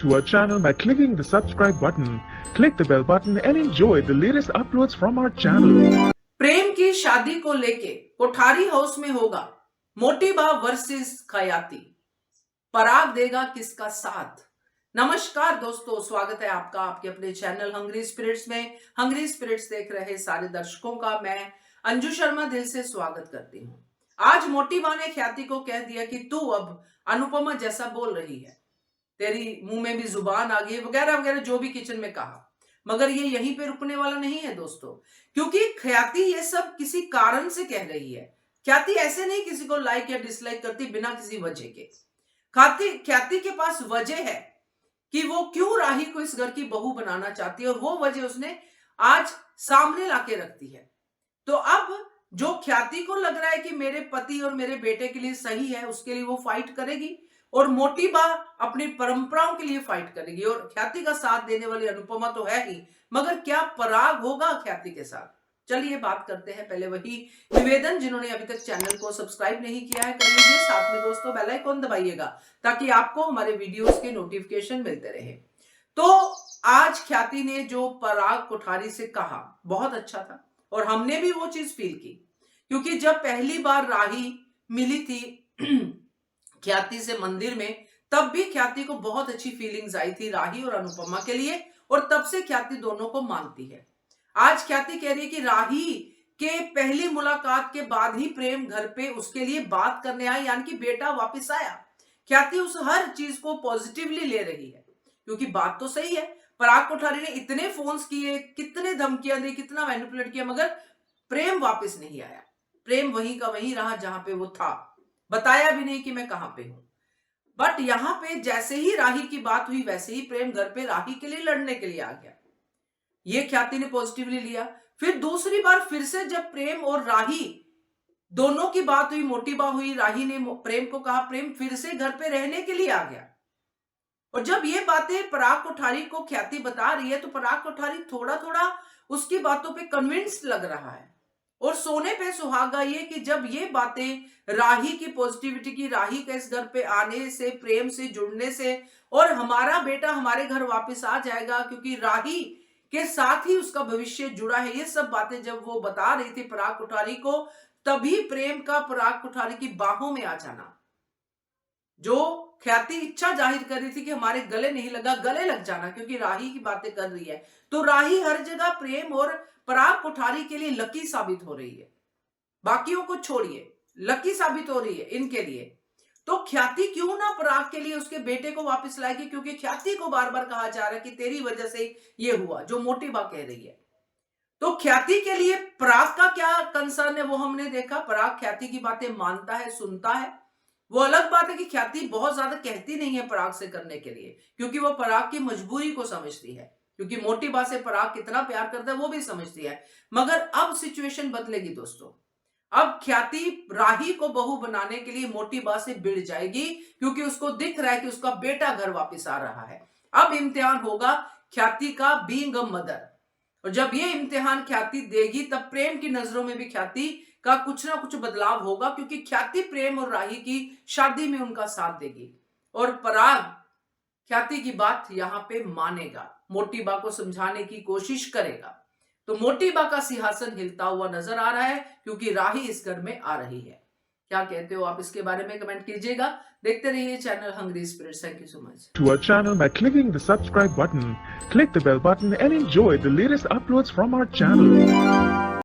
to our channel by clicking the subscribe button. Click the bell button and enjoy the latest uploads from our channel. प्रेम की शादी को लेके Kothari house में होगा मोटी बा वर्सेस खयाती, पराग देगा किसका साथ। नमस्कार दोस्तों, स्वागत है आपका आपके अपने चैनल हंग्री स्पिरिट्स में। हंग्री स्पिरिट्स देख रहे सारे दर्शकों का मैं अंजू शर्मा दिल से स्वागत करती हूँ। आज मोटी बा ने ख्याति को कह दिया कि तू अब अनुपमा जैसा बोल रही है, तेरी मुंह में भी जुबान आ गई, वगैरह वगैरह जो भी किचन में कहा। मगर ये यहीं पे रुकने वाला नहीं है दोस्तों, क्योंकि ख्याति ये सब किसी कारण से कह रही है। ख्याति ऐसे नहीं किसी को लाइक या डिसलाइक करती बिना किसी वजह के। ख्याति के पास वजह है कि वो क्यों राही को इस घर की बहू बनाना चाहती है, और वो वजह उसने आज सामने लाके रखती है। तो अब जो ख्याति को लग रहा है कि मेरे पति और मेरे बेटे के लिए सही है, उसके लिए वो फाइट करेगी, और मोटी बा अपनी परंपराओं के लिए फाइट करेगी। और ख्याति का साथ देने वाली अनुपमा तो है ही, मगर क्या पराग होगा ख्याति के साथ? चलिए बात करते हैं। पहले वही निवेदन, जिन्होंने अभी तक चैनल को सब्सक्राइब नहीं किया है कर लीजिए, साथ में दोस्तों बेल आइकन दबाइएगा ताकि आपको हमारे वीडियोस के नोटिफिकेशन मिलते रहे। तो आज ख्याति ने जो पराग कोठारी से कहा बहुत अच्छा था, और हमने भी वो चीज फील की, क्योंकि जब पहली बार राही मिली थी ख्याति से मंदिर में, तब भी ख्याति को बहुत अच्छी फीलिंग्स आई थी राही और अनुपमा के लिए, और तब से ख्याति दोनों को मानती है। आज ख्याति कह रही है कि राही के पहली मुलाकात के बाद ही प्रेम घर पे उसके लिए बात करने आया, यानी कि बेटा वापस आया। ख्याति उस हर चीज को पॉजिटिवली ले रही है, क्योंकि बात तो सही है। पराग कोठारी ने इतने फोन्स किए, कितने धमकियां दी, कितना मैनिपुलेट किया, मगर प्रेम वापस नहीं आया। प्रेम वहीं का वहीं रहा जहां पे वो था, बताया भी नहीं कि मैं कहां पे हूं। बट यहां पे जैसे ही राही की बात हुई, वैसे ही प्रेम घर पे राही के लिए लड़ने के लिए आ गया। ये ख्याति ने पॉजिटिवली लिया। फिर दूसरी बार फिर से जब प्रेम और राही दोनों की बात हुई, मोटी बा हुई, राही ने प्रेम को कहा, प्रेम फिर से घर पे रहने के लिए आ गया। और जब ये बातें पराग कोठारी को ख्याति बता रही है, तो पराग कोठारी थोड़ा थोड़ा उसकी बातों पे कन्विंस्ड लग रहा है। और सोने पे सुहागा ये कि जब ये बातें राही की पॉजिटिविटी की, राही के इस घर पे आने से, प्रेम से जुड़ने से, और हमारा बेटा हमारे घर वापस आ जाएगा क्योंकि राही के साथ ही उसका भविष्य जुड़ा है, ये सब बातें जब वो बता रही थी पराग कोठारी को, तभी प्रेम का पराग कोठारी की बाहों में आ जाना, जो ख्याति इच्छा जाहिर कर रही थी कि हमारे गले नहीं लगा, गले लग जाना, क्योंकि राही की बातें कर रही है। तो राही हर जगह प्रेम और पराग कोठारी के लिए लकी साबित हो रही है। बाकियों को छोड़िए, लकी साबित हो रही है इनके लिए। तो ख्याति क्यों ना पराग के लिए उसके बेटे को वापस लाएगी, क्योंकि ख्याति को बार बार कहा जा रहा है कि तेरी वजह से ये हुआ, जो मोटी बा कह रही है। तो ख्याति के लिए पराग का क्या कंसर्न है वो हमने देखा। पराग ख्याति की बातें मानता है, सुनता है। वो अलग बात है कि ख्याति बहुत ज्यादा कहती नहीं है पराग से करने के लिए, क्योंकि वो पराग की मजबूरी को समझती है, क्योंकि मोटी बा से पराग कितना प्यार करता है वो भी समझती है। मगर अब सिचुएशन बदलेगी दोस्तों। अब ख्याति राही को बहू बनाने के लिए मोटी बा से भिड़ जाएगी, क्योंकि उसको दिख रहा है कि उसका बेटा घर वापस आ रहा है। अब इम्तिहान होगा ख्याति का बीइंग अ मदर, और जब ये इम्तिहान ख्याति देगी, तब प्रेम की नजरों में भी ख्याति का कुछ ना कुछ बदलाव होगा, क्योंकि ख्याति प्रेम और राही की शादी में उनका साथ देगी, और पराग ख्याति की बात यहां पे मानेगा, मोटी बा को समझाने की कोशिश करेगा। तो मोटी बा का सिंहासन हिलता हुआ नजर आ रहा है, क्योंकि राही इस घर में आ रही है। क्या कहते हो आप इसके बारे में कमेंट कीजिएगा। देखते रहिए channel hungry spirits. Thank you so much. To our channel by clicking the subscribe button. Click the bell button and enjoy the latest uploads from our channel.